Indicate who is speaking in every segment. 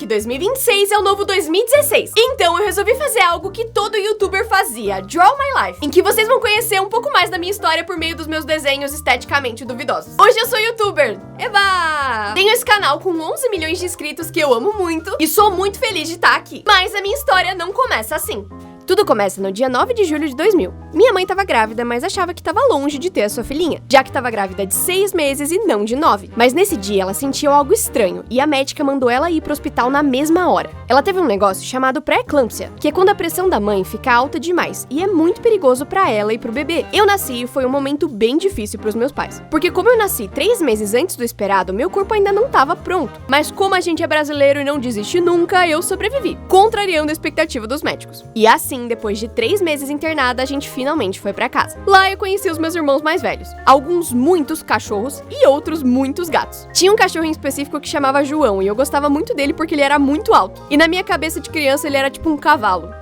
Speaker 1: que 2026 é o novo 2016. Então eu resolvi fazer algo que todo youtuber fazia, Draw My Life, em que vocês vão conhecer um pouco mais da minha história por meio dos meus desenhos esteticamente duvidosos. Hoje eu sou youtuber, eba! Tenho esse canal com 11 milhões de inscritos que eu amo muito e sou muito feliz de estar aqui. Mas a minha história não começa assim. Tudo começa no dia 9 de julho de 2000. Minha mãe tava grávida, mas achava que tava longe de ter a sua filhinha, já que tava grávida de 6 meses e não de 9. Mas nesse dia ela sentiu algo estranho e a médica mandou ela ir pro hospital na mesma hora. Ela teve um negócio chamado pré-eclâmpsia, que é quando a pressão da mãe fica alta demais e é muito perigoso pra ela e pro bebê. Eu nasci e foi um momento bem difícil pros meus pais, porque como eu nasci 3 meses antes do esperado, meu corpo ainda não tava pronto. Mas como a gente é brasileiro e não desiste nunca, eu sobrevivi, contrariando a expectativa dos médicos. E assim, depois de 3 meses internada, a gente finalmente foi pra casa. Lá eu conheci os meus irmãos mais velhos. Alguns muitos cachorros e outros muitos gatos. Tinha um cachorro em específico que chamava João e eu gostava muito dele porque ele era muito alto. E na minha cabeça de criança ele era tipo um cavalo.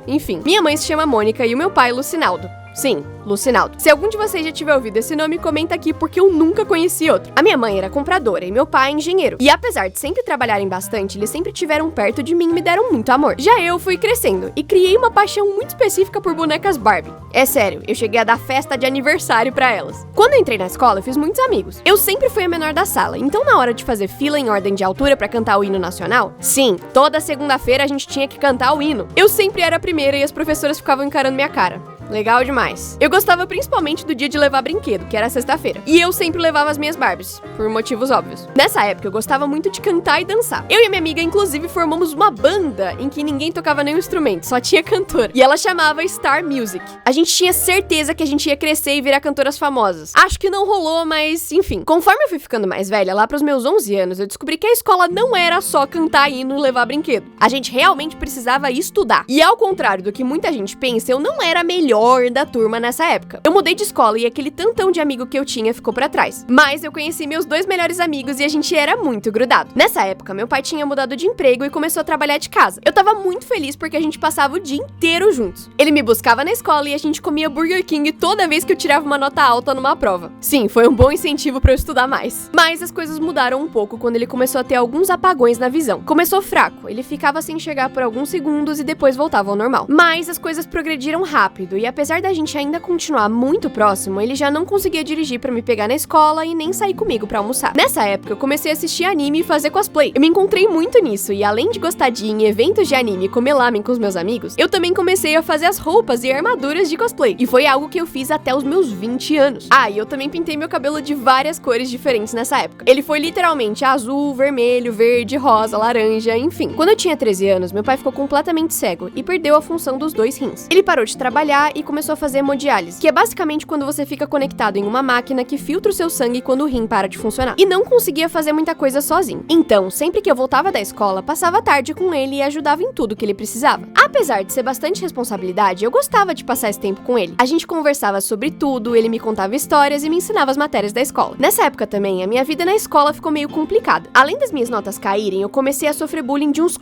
Speaker 1: Enfim, minha mãe se chama Mônica e o meu pai Lucinaldo. Sim, Lucinaldo. Se algum de vocês já tiver ouvido esse nome, comenta aqui porque eu nunca conheci outro. A minha mãe era compradora e meu pai engenheiro. E apesar de sempre trabalharem bastante, eles sempre estiveram perto de mim e me deram muito amor. Já eu fui crescendo e criei uma paixão muito específica por bonecas Barbie. É sério, eu cheguei a dar festa de aniversário pra elas. Quando eu entrei na escola, eu fiz muitos amigos. Eu sempre fui a menor da sala, então na hora de fazer fila em ordem de altura pra cantar o hino nacional, sim, toda segunda-feira a gente tinha que cantar o hino. Eu sempre era a primeira e as professoras ficavam encarando minha cara. Legal demais. Eu gostava principalmente do dia de levar brinquedo, que era sexta-feira. E eu sempre levava as minhas Barbies, por motivos óbvios. Nessa época, eu gostava muito de cantar e dançar. Eu e a minha amiga, inclusive, formamos uma banda em que ninguém tocava nenhum instrumento, só tinha cantora. E ela chamava Star Music. A gente tinha certeza que a gente ia crescer e virar cantoras famosas. Acho que não rolou, mas enfim. Conforme eu fui ficando mais velha, lá pros meus 11 anos, eu descobri que a escola não era só cantar hino e levar brinquedo. A gente realmente precisava estudar. E ao contrário do que muita gente pensa, eu não era a melhor da turma nessa época. Eu mudei de escola e aquele tantão de amigo que eu tinha ficou pra trás. Mas eu conheci meus 2 melhores amigos e a gente era muito grudado. Nessa época, meu pai tinha mudado de emprego e começou a trabalhar de casa. Eu tava muito feliz porque a gente passava o dia inteiro juntos. Ele me buscava na escola e a gente comia Burger King toda vez que eu tirava uma nota alta numa prova. Sim, foi um bom incentivo pra eu estudar mais. Mas as coisas mudaram um pouco quando ele começou a ter alguns apagões na visão. Começou fraco, ele ficava sem enxergar por alguns segundos e depois voltava ao normal. Mas as coisas progrediram rápido e apesar da gente ainda continuar muito próximo, ele já não conseguia dirigir pra me pegar na escola e nem sair comigo pra almoçar. Nessa época, eu comecei a assistir anime e fazer cosplay. Eu me encontrei muito nisso e além de gostar de ir em eventos de anime e comer lamen com os meus amigos, eu também comecei a fazer as roupas e armaduras de cosplay. E foi algo que eu fiz até os meus 20 anos. Ah, e eu também pintei meu cabelo de várias cores diferentes nessa época. Ele foi literalmente azul, vermelho, verde, rosa, laranja, enfim. Quando eu tinha 13 anos, meu pai ficou completamente cego e perdeu a função dos 2 rins. Ele parou de trabalhar e começou a fazer hemodiálise, que é basicamente quando você fica conectado em uma máquina que filtra o seu sangue quando o rim para de funcionar. E não conseguia fazer muita coisa sozinho. Então, sempre que eu voltava da escola, passava a tarde com ele e ajudava em tudo que ele precisava. Apesar de ser bastante responsabilidade, eu gostava de passar esse tempo com ele. A gente conversava sobre tudo, ele me contava histórias e me ensinava as matérias da escola. Nessa época também, a minha vida na escola ficou meio complicada. Além das minhas notas caírem, eu comecei a sofrer bullying de uns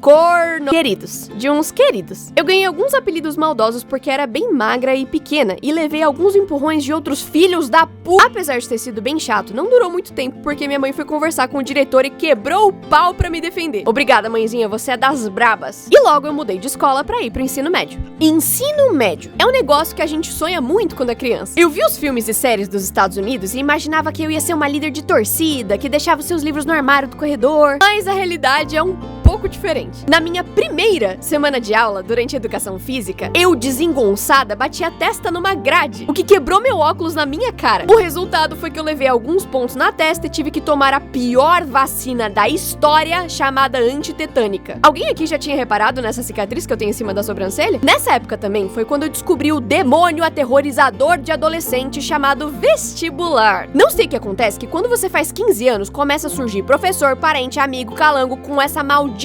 Speaker 1: queridos. Eu ganhei alguns apelidos maldosos porque era bem magra e pequena e levei alguns empurrões de outros filhos da puta. Apesar de ter sido bem chato, não durou muito tempo porque minha mãe foi conversar com o diretor e quebrou o pau pra me defender. Obrigada, mãezinha, você é das brabas. E logo eu mudei de escola pra ir pro ensino médio. Ensino médio é um negócio que a gente sonha muito quando é criança. Eu vi os filmes e séries dos Estados Unidos e imaginava que eu ia ser uma líder de torcida, que deixava seus livros no armário do corredor, mas a realidade é um pouco diferente. Na minha primeira semana de aula, durante a educação física, eu, desengonçada, bati a testa numa grade, o que quebrou meu óculos na minha cara. O resultado foi que eu levei alguns pontos na testa e tive que tomar a pior vacina da história, chamada antitetânica. Alguém aqui já tinha reparado nessa cicatriz que eu tenho em cima da sobrancelha? Nessa época também foi quando eu descobri o demônio aterrorizador de adolescente chamado vestibular. Não sei o que acontece, que quando você faz 15 anos, começa a surgir professor, parente, amigo, calango com essa maldita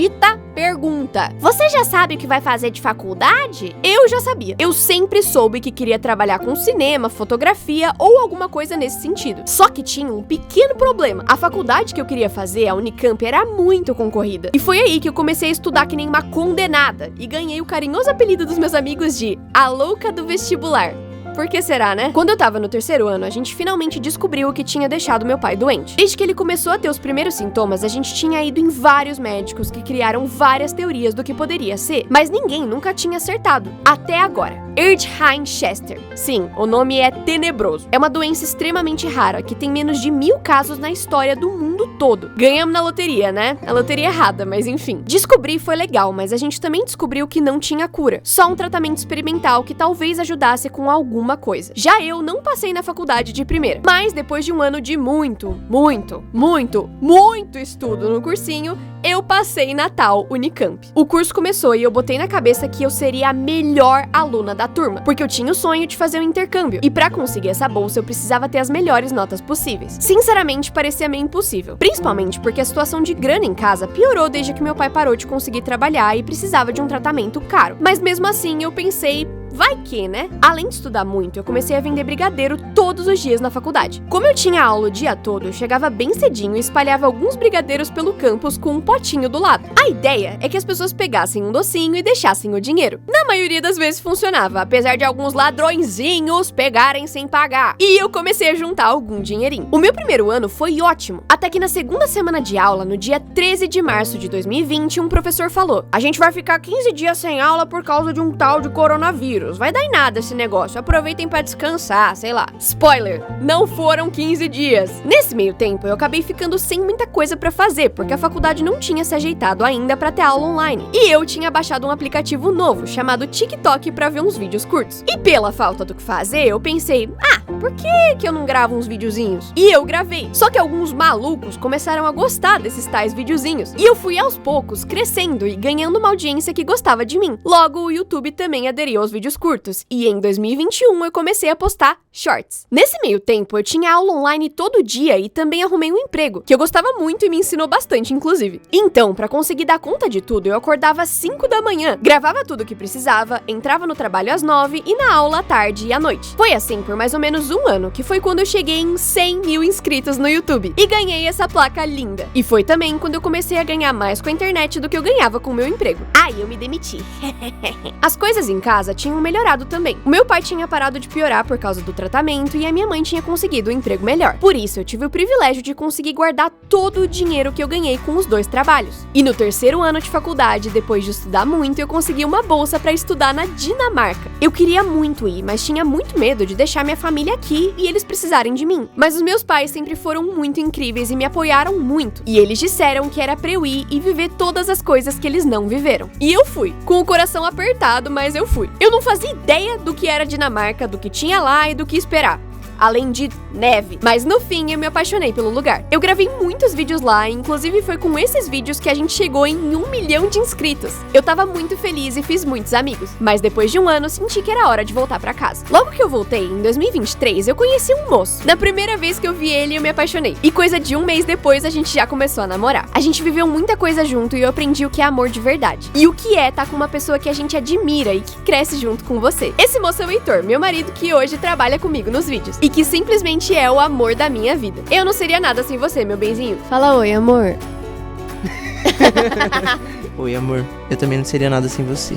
Speaker 1: pergunta: você já sabe o que vai fazer de faculdade? Eu já sabia. Eu sempre soube que queria trabalhar com cinema, fotografia ou alguma coisa nesse sentido. Só que tinha um pequeno problema. A faculdade que eu queria fazer, a Unicamp, era muito concorrida. E foi aí que eu comecei a estudar que nem uma condenada e ganhei o carinhoso apelido dos meus amigos de a louca do vestibular. por que será, né? Quando eu tava no terceiro ano, a gente finalmente descobriu o que tinha deixado meu pai doente. Desde que ele começou a ter os primeiros sintomas, a gente tinha ido em vários médicos que criaram várias teorias do que poderia ser, mas ninguém nunca tinha acertado. Até agora. Erdheim-Chester. Sim, o nome é tenebroso. É uma doença extremamente rara, que tem menos de 1000 casos na história do mundo todo. Ganhamos na loteria, né? A loteria errada, mas enfim. Descobrir foi legal, mas a gente também descobriu que não tinha cura. Só um tratamento experimental que talvez ajudasse com alguma coisa. Já eu não passei na faculdade de primeira, mas depois de um ano de muito estudo no cursinho, eu passei na tal Unicamp. O curso começou e eu botei na cabeça que eu seria a melhor aluna da turma, porque eu tinha o sonho de fazer um intercâmbio, e pra conseguir essa bolsa eu precisava ter as melhores notas possíveis. Sinceramente, parecia meio impossível, principalmente porque a situação de grana em casa piorou desde que meu pai parou de conseguir trabalhar e precisava de um tratamento caro. Mas mesmo assim, eu pensei, vai que, né? Além de estudar muito, eu comecei a vender brigadeiro todos os dias na faculdade. Como eu tinha aula o dia todo, eu chegava bem cedinho e espalhava alguns brigadeiros pelo campus com um potinho do lado. A ideia é que as pessoas pegassem um docinho e deixassem o dinheiro. Na maioria das vezes funcionava, apesar de alguns ladrõezinhos pegarem sem pagar. E eu comecei a juntar algum dinheirinho. O meu primeiro ano foi ótimo, até que na segunda semana de aula, no dia 13 de março de 2020, um professor falou: a gente vai ficar 15 dias sem aula por causa de um tal de coronavírus. Vai dar em nada esse negócio, aproveitem pra descansar, sei lá. Spoiler, não foram 15 dias. Nesse meio tempo, eu acabei ficando sem muita coisa pra fazer, porque a faculdade não tinha se ajeitado ainda pra ter aula online. E eu tinha baixado um aplicativo novo, chamado TikTok, pra ver uns vídeos curtos. E pela falta do que fazer, eu pensei, por que eu não gravo uns videozinhos? E eu gravei. Só que alguns malucos começaram a gostar desses tais videozinhos. E eu fui aos poucos crescendo e ganhando uma audiência que gostava de mim. Logo, o YouTube também aderiu aos vídeos curtos. E em 2021 eu comecei a postar shorts. Nesse meio tempo, eu tinha aula online todo dia e também arrumei um emprego, que eu gostava muito e me ensinou bastante, inclusive. Então, pra conseguir dar conta de tudo, eu acordava às 5 da manhã, gravava tudo o que precisava, entrava no trabalho às 9 e na aula à tarde e à noite. Foi assim por mais ou menos um ano, que foi quando eu cheguei em 100 mil inscritos no YouTube e ganhei essa placa linda. E foi também quando eu comecei a ganhar mais com a internet do que eu ganhava com o meu emprego. Aí eu me demiti. As coisas em casa tinham melhorado também. O meu pai tinha parado de piorar por causa do tratamento e a minha mãe tinha conseguido um emprego melhor. Por isso, eu tive o privilégio de conseguir guardar todo o dinheiro que eu ganhei com os 2 trabalhos. E no terceiro ano de faculdade, depois de estudar muito, eu consegui uma bolsa para estudar na Dinamarca. Eu queria muito ir, mas tinha muito medo de deixar minha família aqui e eles precisarem de mim. Mas os meus pais sempre foram muito incríveis e me apoiaram muito. E eles disseram que era pra eu ir e viver todas as coisas que eles não viveram. E eu fui, com o coração apertado, mas eu fui. Eu não fazia ideia do que era Dinamarca, do que tinha lá e do que esperar. Além de neve. Mas no fim, eu me apaixonei pelo lugar. Eu gravei muitos vídeos lá, e inclusive foi com esses vídeos que a gente chegou em 1 milhão de inscritos. Eu tava muito feliz e fiz muitos amigos. Mas depois de um ano, senti que era hora de voltar pra casa. Logo que eu voltei, em 2023, eu conheci um moço. Na primeira vez que eu vi ele, eu me apaixonei. E coisa de um mês depois, a gente já começou a namorar. A gente viveu muita coisa junto e eu aprendi o que é amor de verdade. E o que é estar com uma pessoa que a gente admira e que cresce junto com você. Esse moço é o Heitor, meu marido, que hoje trabalha comigo nos vídeos. E que simplesmente é o amor da minha vida. Eu não seria nada sem você, meu benzinho. Fala oi, amor.
Speaker 2: Oi, amor. Eu também não seria nada sem você.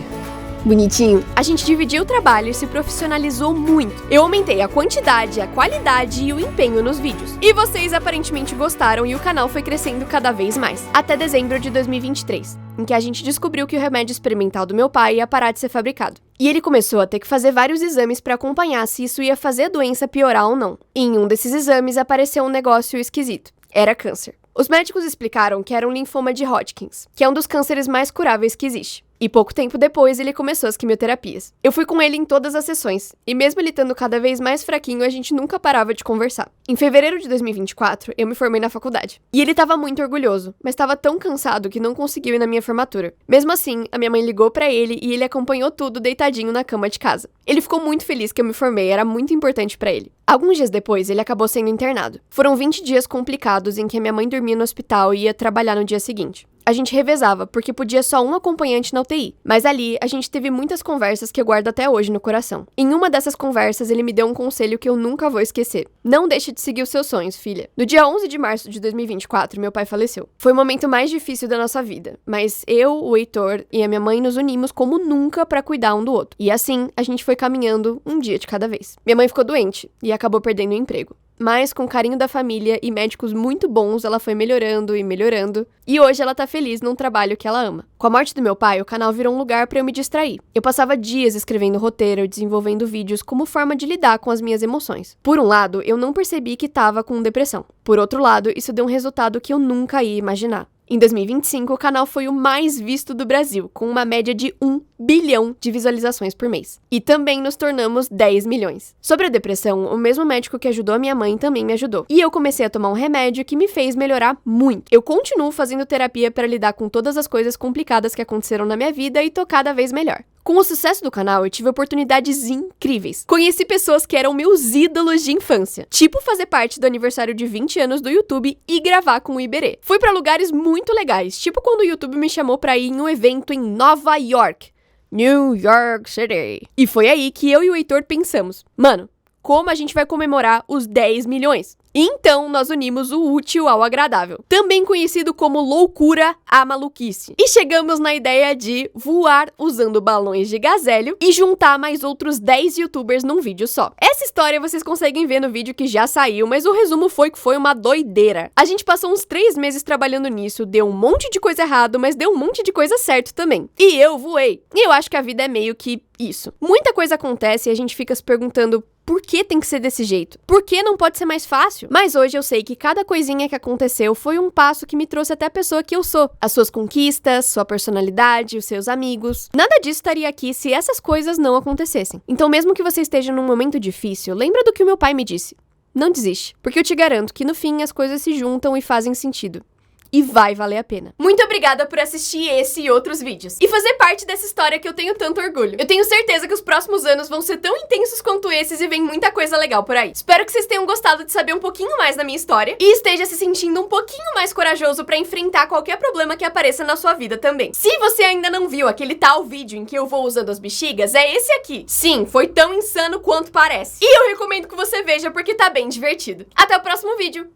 Speaker 1: Bonitinho. A gente dividiu o trabalho e se profissionalizou muito. Eu aumentei a quantidade, a qualidade e o empenho nos vídeos. E vocês aparentemente gostaram e o canal foi crescendo cada vez mais. Até dezembro de 2023, em que a gente descobriu que o remédio experimental do meu pai ia parar de ser fabricado. E ele começou a ter que fazer vários exames para acompanhar se isso ia fazer a doença piorar ou não. E em um desses exames apareceu um negócio esquisito. Era câncer. Os médicos explicaram que era um linfoma de Hodgkin, que é um dos cânceres mais curáveis que existe. E pouco tempo depois, ele começou as quimioterapias. Eu fui com ele em todas as sessões, e mesmo ele estando cada vez mais fraquinho, a gente nunca parava de conversar. Em fevereiro de 2024, eu me formei na faculdade. E ele tava muito orgulhoso, mas tava tão cansado que não conseguiu ir na minha formatura. Mesmo assim, a minha mãe ligou pra ele e ele acompanhou tudo deitadinho na cama de casa. Ele ficou muito feliz que eu me formei, era muito importante pra ele. Alguns dias depois, ele acabou sendo internado. Foram 20 dias complicados em que a minha mãe dormia no hospital e ia trabalhar no dia seguinte. A gente revezava, porque podia só um acompanhante na UTI. Mas ali, a gente teve muitas conversas que eu guardo até hoje no coração. Em uma dessas conversas, ele me deu um conselho que eu nunca vou esquecer. Não deixe de seguir os seus sonhos, filha. No dia 11 de março de 2024, meu pai faleceu. Foi o momento mais difícil da nossa vida, mas eu, o Heitor e a minha mãe nos unimos como nunca pra cuidar um do outro. E assim, a gente foi caminhando um dia de cada vez. Minha mãe ficou doente e acabou perdendo o emprego. Mas com o carinho da família e médicos muito bons, ela foi melhorando e melhorando. E hoje ela tá feliz num trabalho que ela ama. Com a morte do meu pai, o canal virou um lugar pra eu me distrair. Eu passava dias escrevendo roteiro, desenvolvendo vídeos como forma de lidar com as minhas emoções. Por um lado, eu não percebi que tava com depressão. Por outro lado, isso deu um resultado que eu nunca ia imaginar. Em 2025, o canal foi o mais visto do Brasil, com uma média de 1 bilhão de visualizações por mês. E também nos tornamos 10 milhões. Sobre a depressão, o mesmo médico que ajudou a minha mãe também me ajudou. E eu comecei a tomar um remédio que me fez melhorar muito. Eu continuo fazendo terapia para lidar com todas as coisas complicadas que aconteceram na minha vida e tô cada vez melhor. Com o sucesso do canal, eu tive oportunidades incríveis. Conheci pessoas que eram meus ídolos de infância, tipo fazer parte do aniversário de 20 anos do YouTube e gravar com o Iberê. Fui pra lugares muito legais, tipo quando o YouTube me chamou pra ir em um evento em Nova York, New York City. E foi aí que eu e o Heitor pensamos, mano, como a gente vai comemorar os 10 milhões? Então, nós unimos o útil ao agradável, também conhecido como loucura à maluquice. E chegamos na ideia de voar usando balões de gazélio e juntar mais outros 10 youtubers num vídeo só. Essa história vocês conseguem ver no vídeo que já saiu, mas o resumo foi que foi uma doideira. A gente passou uns 3 meses trabalhando nisso, deu um monte de coisa errado, mas deu um monte de coisa certo também. E eu voei. E eu acho que a vida é meio que isso. Muita coisa acontece e a gente fica se perguntando por que tem que ser desse jeito? Por que não pode ser mais fácil? Mas hoje eu sei que cada coisinha que aconteceu foi um passo que me trouxe até a pessoa que eu sou. As suas conquistas, sua personalidade, os seus amigos. Nada disso estaria aqui se essas coisas não acontecessem. Então mesmo que você esteja num momento difícil, lembra do que o meu pai me disse. Não desiste, porque eu te garanto que no fim as coisas se juntam e fazem sentido. E vai valer a pena. Muito obrigada por assistir esse e outros vídeos. E fazer parte dessa história que eu tenho tanto orgulho. Eu tenho certeza que os próximos anos vão ser tão intensos quanto esses e vem muita coisa legal por aí. Espero que vocês tenham gostado de saber um pouquinho mais da minha história e esteja se sentindo um pouquinho mais corajoso pra enfrentar qualquer problema que apareça na sua vida também. Se você ainda não viu aquele tal vídeo em que eu vou usando as bexigas, é esse aqui. Sim, foi tão insano quanto parece. E eu recomendo que você veja porque tá bem divertido. Até o próximo vídeo.